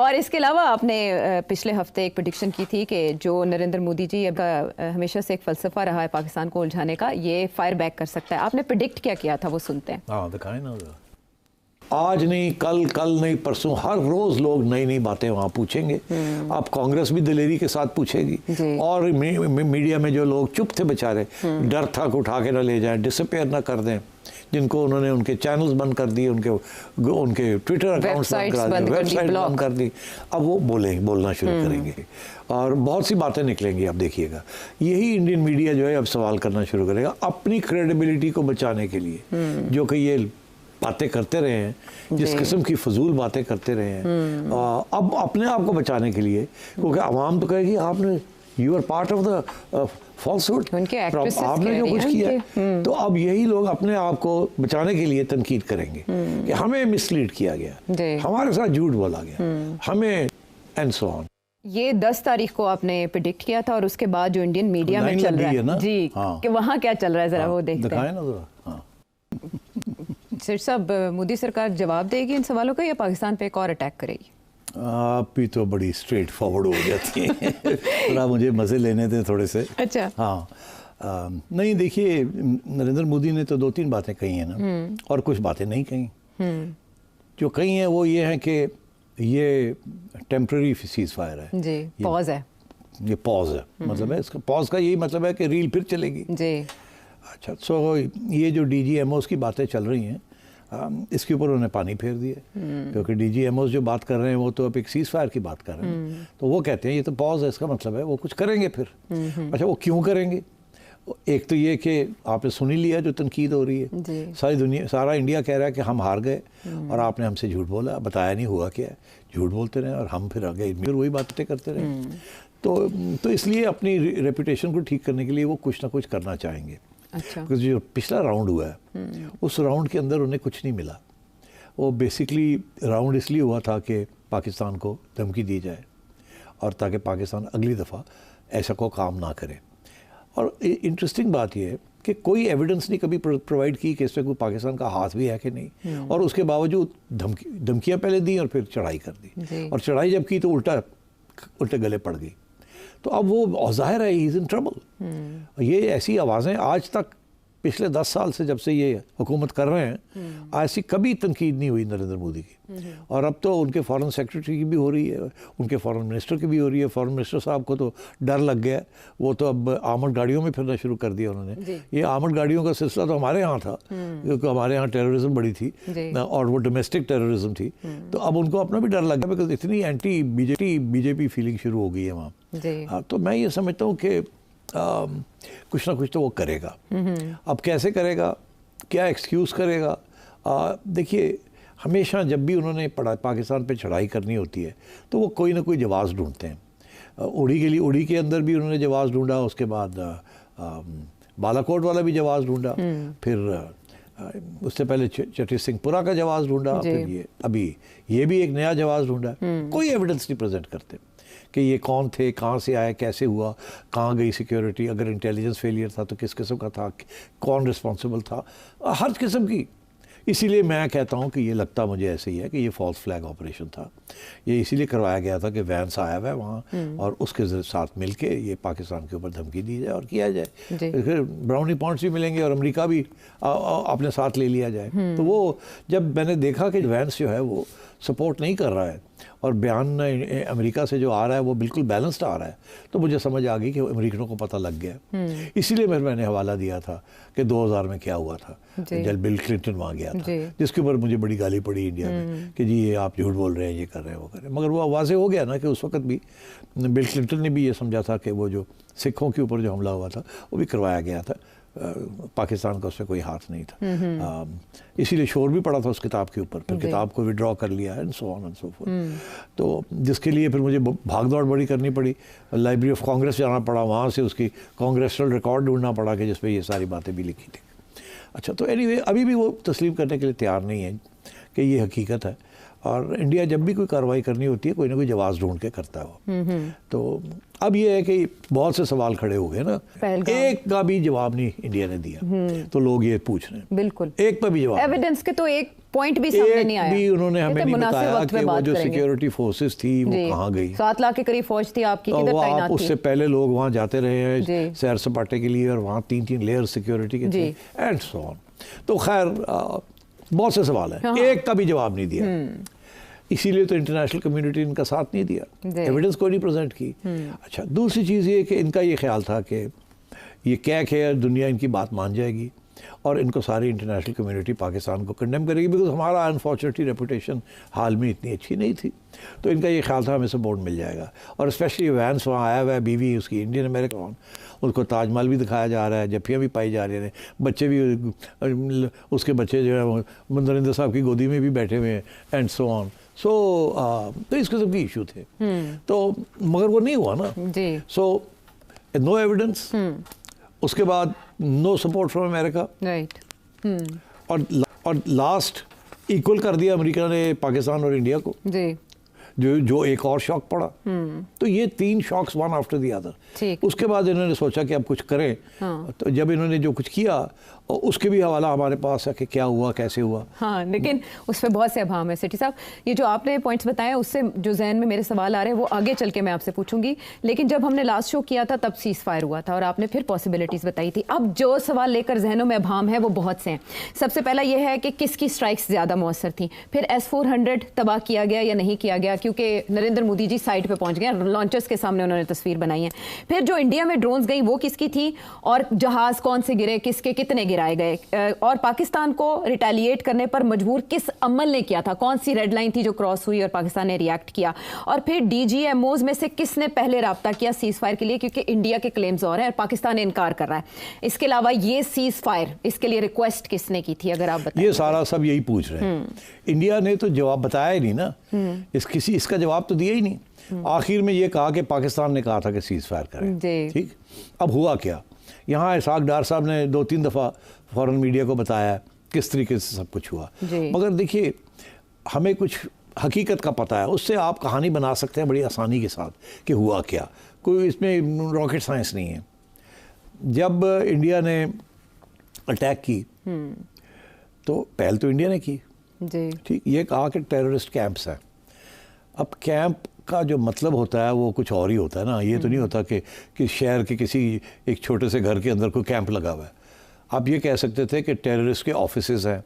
اور اس کے علاوہ آپ نے پچھلے ہفتے ایک پریڈکشن کی تھی کہ جو نریندر مودی جی کا ہمیشہ سے ایک فلسفہ رہا ہے پاکستان کو الجھانے کا، یہ فائر بیک کر سکتا ہے. آپ نے پریڈکٹ کیا تھا وہ سنتے ہیں. ہاں دکھائیں نا. آج نہیں کل نہیں پرسوں ہر روز لوگ نئی نئی باتیں وہاں پوچھیں گے. اب کانگریس بھی دلیری کے ساتھ پوچھے گی. اور میڈیا میں جو لوگ چپ تھے بیچارے، ڈر تھا کہ اٹھا کے نہ لے جائیں، ڈسپیئر نہ کر دیں، جن کو انہوں نے ان کے چینلز بند کر دیے، ان کے ٹویٹر اکاؤنٹس بند کرا دیے، ویب سائٹ بند کر دی، اب وہ بولنا شروع کریں گے اور بہت سی باتیں نکلیں گی. اب دیکھیے گا یہی انڈین میڈیا جو ہے اب سوال کرنا شروع کرے گا اپنی کریڈیبلٹی کو بچانے کے لیے، جو کہ یہ باتیں کرتے رہے ہیں، جس قسم کی فضول باتیں کرتے رہے ہیں. اب اپنے آپ کو بچانے کے لیے، کیونکہ عوام تو کہے گی آپ نے you are part of the falsehood, آپ نے جو کچھ کیا. تو اب یہی لوگ اپنے آپ کو بچانے کے لیے تنقید کریں گے کہ ہمیں مس لیڈ کیا گیا، ہمارے ساتھ جھوٹ بولا گیا، ہمیں اینڈ سو آن. یہ 10 تاریخ کو آپ نے پریڈکٹ کیا تھا، اور اس کے بعد جو انڈین میڈیا میں چل رہا ہے جی کہ وہاں کیا چل رہا ہے ذرا وہ دیکھتے ہیں. سر صاحب، مودی سرکار جواب دے گی ان سوالوں کا یا پاکستان پہ ایک اور اٹیک کرے گی؟ آپ بھی تو بڑی اسٹریٹ فارورڈ ہو جاتی ہیں. ذرا مجھے مزے لینے تھے تھوڑے سے. اچھا. ہاں نہیں دیکھیے، نریندر مودی نے تو 2-3 باتیں کہی ہیں نا، اور کچھ باتیں نہیں کہیں. جو کہی ہیں وہ یہ ہیں کہ یہ ٹیمپرری سیز فائر ہے، جی پاز ہے، یہ پاز ہے. مطلب ہے اس کا پاز کا یہی مطلب ہے کہ ریل پھر چلے گی. جی اچھا. سو یہ جو ڈی جی ایم اوز کی باتیں چل رہی ہیں، اس کے اوپر انہوں نے پانی پھیر دیا، کیونکہ ڈی جی ایم اوز جو بات کر رہے ہیں وہ تو اب ایک سیز فائر کی بات کر رہے ہیں. تو وہ کہتے ہیں یہ تو پاز ہے، اس کا مطلب ہے وہ کچھ کریں گے پھر. اچھا وہ کیوں کریں گے؟ ایک تو یہ کہ آپ نے سنی لیا جو تنقید ہو رہی ہے، ساری دنیا، سارا انڈیا کہہ رہا ہے کہ ہم ہار گئے اور آپ نے ہم سے جھوٹ بولا، بتایا نہیں ہوا کیا ہے، جھوٹ بولتے رہے اور ہم پھر آگے پھر وہی باتیں کرتے رہے. تو اس لیے اپنی ریپوٹیشن کو ٹھیک کرنے کے لیے وہ کچھ نہ کچھ کرنا چاہیں گے. اچھا. جو پچھلا راؤنڈ ہوا ہے اس راؤنڈ کے اندر انہیں کچھ نہیں ملا. وہ بیسکلی راؤنڈ اس لیے ہوا تھا کہ پاکستان کو دھمکی دی جائے اور تاکہ پاکستان اگلی دفعہ ایسا کو کام نہ کرے. اور انٹرسٹنگ بات یہ ہے کہ کوئی ایویڈنس نہیں کبھی پرووائڈ کی کہ اس میں کوئی پاکستان کا ہاتھ بھی ہے کہ نہیں، اور اس کے باوجود دھمکیاں پہلے دیں اور پھر چڑھائی کر دی، اور چڑھائی جب کی تو الٹے گلے پڑ گئی. تو اب وہ ظاہر ہے ہی از ان ٹربل. یہ ایسی آوازیں آج تک پچھلے 10 سال سے جب سے یہ حکومت کر رہے ہیں، ایسی کبھی تنقید نہیں ہوئی نریندر مودی کی. اور اب تو ان کے فارن سیکرٹری کی بھی ہو رہی ہے، ان کے فارن منسٹر کی بھی ہو رہی ہے. فارن منسٹر صاحب کو تو ڈر لگ گیا، وہ تو اب آرمڈ گاڑیوں میں پھرنا شروع کر دیا انہوں نے. یہ آرمڈ گاڑیوں کا سلسلہ تو ہمارے ہاں تھا، کیونکہ ہمارے ہاں ٹیررزم بڑی تھی اور وہ ڈومیسٹک ٹیررزم تھی. تو اب ان کو اپنا بھی ڈر لگ گیا، بیکاز اتنی اینٹی بی جے پی فیلنگ شروع ہو گئی ہے وہاں. تو میں یہ سمجھتا ہوں کہ کچھ نہ کچھ تو وہ کرے گا. اب کیسے کرے گا، کیا ایکسکیوز کرے گا؟ دیکھیے ہمیشہ جب بھی انہوں نے پاکستان پہ چڑھائی کرنی ہوتی ہے تو وہ کوئی نہ کوئی جواز ڈھونڈتے ہیں. اڑی کے اندر بھی انہوں نے جواز ڈھونڈا، اس کے بعد بالا کوٹ والا بھی جواز ڈھونڈا، پھر اس سے پہلے چٹی سنگھ پورہ کا جواز ڈھونڈا، پھر یہ بھی ایک نیا جواز ڈھونڈا. کوئی ایویڈنس نہیں پریزنٹ کرتے کہ یہ کون تھے، کہاں سے آئے، کیسے ہوا، کہاں گئی سیکیورٹی، اگر انٹیلیجنس فیلئر تھا تو کس قسم کا تھا، کون رسپانسبل تھا، ہر قسم کی. اسی لیے میں کہتا ہوں کہ یہ لگتا مجھے ایسے ہی ہے کہ یہ فالس فلیگ آپریشن تھا. یہ اسی لیے کروایا گیا تھا کہ وینس آیا ہوا ہے وہاں اور اس کے ساتھ مل کے یہ پاکستان کے اوپر دھمکی دی جائے اور کیا جائے. پھر براؤنی پوائنٹس بھی ملیں گے اور امریکہ بھی اپنے ساتھ لے لیا جائے. تو وہ جب میں نے دیکھا کہ وینس جو ہے وہ سپورٹ نہیں کر رہا ہے اور بیان امریکہ سے جو آ رہا ہے وہ بالکل بیلنسڈ آ رہا ہے، تو مجھے سمجھ آ گئی کہ امریکنوں کو پتہ لگ گیا. اسی لیے میں نے حوالہ دیا تھا کہ 2000 میں کیا ہوا تھا جب بل کلنٹن وہاں گیا تھا، جس کے اوپر مجھے بڑی گالی پڑی انڈیا میں کہ جی یہ آپ جھوٹ بول رہے ہیں، یہ کر رہے ہیں، وہ کر رہے ہیں. مگر وہ واضح ہو گیا نا کہ اس وقت بھی بل کلنٹن نے بھی یہ سمجھا تھا کہ وہ جو سکھوں کے اوپر جو حملہ ہوا تھا وہ بھی کروایا گیا تھا، پاکستان کا اس میں کوئی ہاتھ نہیں تھا. اسی لیے شور بھی پڑا تھا اس کتاب کے اوپر، پھر کتاب کو وڈرا کر لیا and so on and so forth. تو جس کے لیے پھر مجھے بھاگ دوڑ بڑی کرنی پڑی، لائبریری آف کانگریس جانا پڑا، وہاں سے اس کی کانگریسنل ریکارڈ ڈھونڈنا پڑا کہ جس پہ یہ ساری باتیں بھی لکھی تھیں. اچھا تو اینی وے ابھی بھی وہ تسلیم کرنے کے لیے تیار نہیں ہے کہ یہ حقیقت ہے. اور انڈیا جب بھی کوئی کارروائی کرنی ہوتی ہے کوئی نہ کوئی جواز ڈھونڈ کے کرتا ہے وہ. تو اب یہ ہے کہ بہت سے سوال کھڑے ہو گئے نا, ایک کا بھی جواب نہیں انڈیا نے دیا. تو لوگ یہ پوچھ رہے ہیں بالکل ایک پہ بھی جواب, ایویڈنس کے تو ایک پوائنٹ بھی سامنے نہیں آیا. بھی انہوں نے ہمیں نہیں بتایا کہ وہ جو سیکیورٹی فورسز تھی وہ کہاں گئی. 7 لاکھ کے قریب فوج تھی آپ کی, کدھر تعینات تھی. اس سے پہلے لوگ وہاں جاتے رہے ہیں سیر سپاٹے کے لیے, اور وہاں 3 لیئر سیکیورٹی کے تھے اینڈ سو آن. تو خیر بہت سے سوال ہیں, ایک کا بھی جواب نہیں دیا. اسی لیے تو انٹرنیشنل کمیونٹی ان کا ساتھ نہیں دیا, ایویڈنس کو نہیں پریزنٹ کی. اچھا دوسری چیز یہ کہ ان کا یہ خیال تھا کہ یہ کیا دنیا ان کی بات مان جائے گی اور ان کو ساری انٹرنیشنل کمیونٹی پاکستان کو کنڈیم کرے گی, بیکاز ہمارا انفارچونیٹلی ریپوٹیشن حال میں اتنی اچھی نہیں تھی. تو ان کا یہ خیال تھا ہمیں سپورٹ مل جائے گا. اور اسپیشلی وینس وہاں آیا ہوا ہے, بیوی اس کی انڈین امریکن, اس کو تاج محل بھی دکھایا جا رہا ہے, جفیاں بھی پائی جا رہی ہیں, بچے بھی اس کے بچے جو ہے نریندر صاحب کی گودی میں بھی بیٹھے ہوئے ہیں اینڈ سو آن. تو اس قسم کی ایشو تھے. تو مگر وہ نہیں ہوا نا. سو نو ایویڈنس, اس کے بعد نو سپورٹ فرام امریکہ, اور لاسٹ ایکول کر دیا امریکہ نے پاکستان اور انڈیا کو, جو ایک اور شاک پڑا. تو یہ 3 shocks one after the other. اس کے بعد انہوں نے سوچا کہ اب کچھ کریں. تو جب انہوں نے جو کچھ کیا اس کے بھی حوالہ ہمارے پاس ہے کہ کیا ہوا کیسے ہوا. ہاں لیکن اس پہ بہت سے ابہام ہے. سیٹھی صاحب یہ جو آپ نے پوائنٹس بتائے اس سے جو ذہن میں میرے سوال آ رہے ہیں وہ آگے چل کے میں آپ سے پوچھوں گی, لیکن جب ہم نے لاسٹ شو کیا تھا تب سیز فائر ہوا تھا اور آپ نے پھر پاسبلٹیز بتائی تھی. اب جو سوال لے کر ذہنوں میں ابہام ہے وہ بہت سے ہیں. سب سے پہلا یہ ہے کہ کس کی اسٹرائکس زیادہ مؤثر تھیں, پھر S-400 تباہ کیا گیا یا نہیں کیا گیا, کیونکہ نریندر مودی جی سائٹ پہ پہنچ گئے, لانچرز کے سامنے انہوں نے تصویر بنائی ہے. پھر جو انڈیا میں ڈرونز گئی وہ کس کی تھی, اور جہاز کون سے گرے, کس کے کتنے گرائے گئے, اور پاکستان کو ریٹیلیٹ کرنے پر مجبور کس عمل نے کیا تھا, کون سی ریڈ لائن تھی جو کراس ہوئی اور پاکستان نے ریاکٹ کیا, اور پھر DGMOs میں سے کس نے پہلے رابطہ کیا سیز فائر کے لیے, کیونکہ انڈیا کے کلیمز اور ہیں اور پاکستان نے انکار کر رہا ہے. اس کے علاوہ یہ سیز فائر اس کے لیے ریکویسٹ کس نے کی تھی, اگر آپ بتائیں. یہ سارا سب یہی پوچھ رہے ہیں. انڈیا نے تو جواب بتایا ہی نہیں نا, اس کا جواب تو دیا ہی نہیں. آخر میں یہ کہا کہ پاکستان نے کہا تھا کہ سیز فائر کریں. ٹھیک, اب ہوا کیا, یہاں اسحاق ڈار صاحب نے 2-3 دفعہ فورن میڈیا کو بتایا کس طریقے سے سب کچھ ہوا. مگر دیکھیے ہمیں کچھ حقیقت کا پتہ ہے, اس سے آپ کہانی بنا سکتے ہیں بڑی آسانی کے ساتھ کہ ہوا کیا. کوئی اس میں راکٹ سائنس نہیں ہے. جب انڈیا نے اٹیک کی تو پہل تو انڈیا نے کی. ٹھیک, یہ کہا کہ ٹیررسٹ کیمپس ہیں. اب کیمپ کا جو مطلب ہوتا ہے وہ کچھ اور ہی ہوتا ہے نا. یہ تو نہیں ہوتا کہ شہر کے کسی ایک چھوٹے سے گھر کے اندر کوئی کیمپ لگا ہوا ہے. آپ یہ کہہ سکتے تھے کہ ٹیررسٹ کے آفیسز ہیں,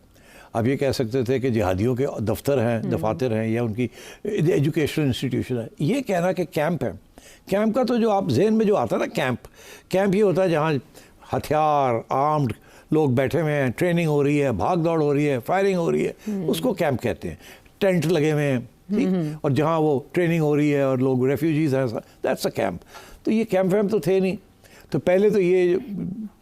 آپ یہ کہہ سکتے تھے کہ جہادیوں کے دفتر ہیں, دفاتر ہیں, یا ان کی ایجوکیشنل انسٹیٹیوشن ہے. یہ کہنا کہ کیمپ ہے, کیمپ کا تو جو آپ ذہن میں جو آتا ہے نا, کیمپ یہ ہوتا ہے جہاں ہتھیار آرمڈ لوگ بیٹھے ہوئے ہیں, ٹریننگ ہو رہی ہے, بھاگ دوڑ ہو رہی ہے, فائرنگ ہو رہی ہے, اس کو کیمپ کہتے ہیں. ٹینٹ لگے ہوئے ہیں, اور جہاں وہ ٹریننگ ہو رہی ہے اور لوگ ریفیوجیز ہیں, دیٹس اے کیمپ. تو یہ کیمپ ویمپ تو تھے نہیں. تو پہلے تو یہ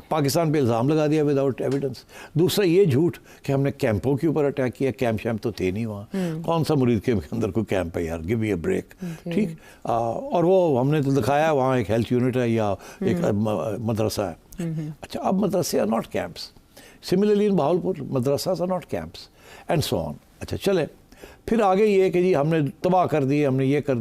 پاکستان پہ الزام لگا دیا وداؤٹ ایویڈنس. دوسرا یہ جھوٹ کہ ہم نے کیمپوں کے اوپر اٹیک کیا, کیمپ شیمپ تو تھے نہیں وہاں. کون سا مرید کے اندر کوئی کیمپ ہے یار, گیو می اے بریک. ٹھیک, اور وہ ہم نے تو دکھایا وہاں ایک ہیلتھ یونٹ ہے یا ایک مدرسہ ہے. اچھا, اب مدرسے are not campus. Similarly in Bahawalpur مدرسہ are not campus and so on. اچھا چلے, پھر آگے یہ کہ جی ہم نے تباہ کر دی, ہم نے یہ کر دی.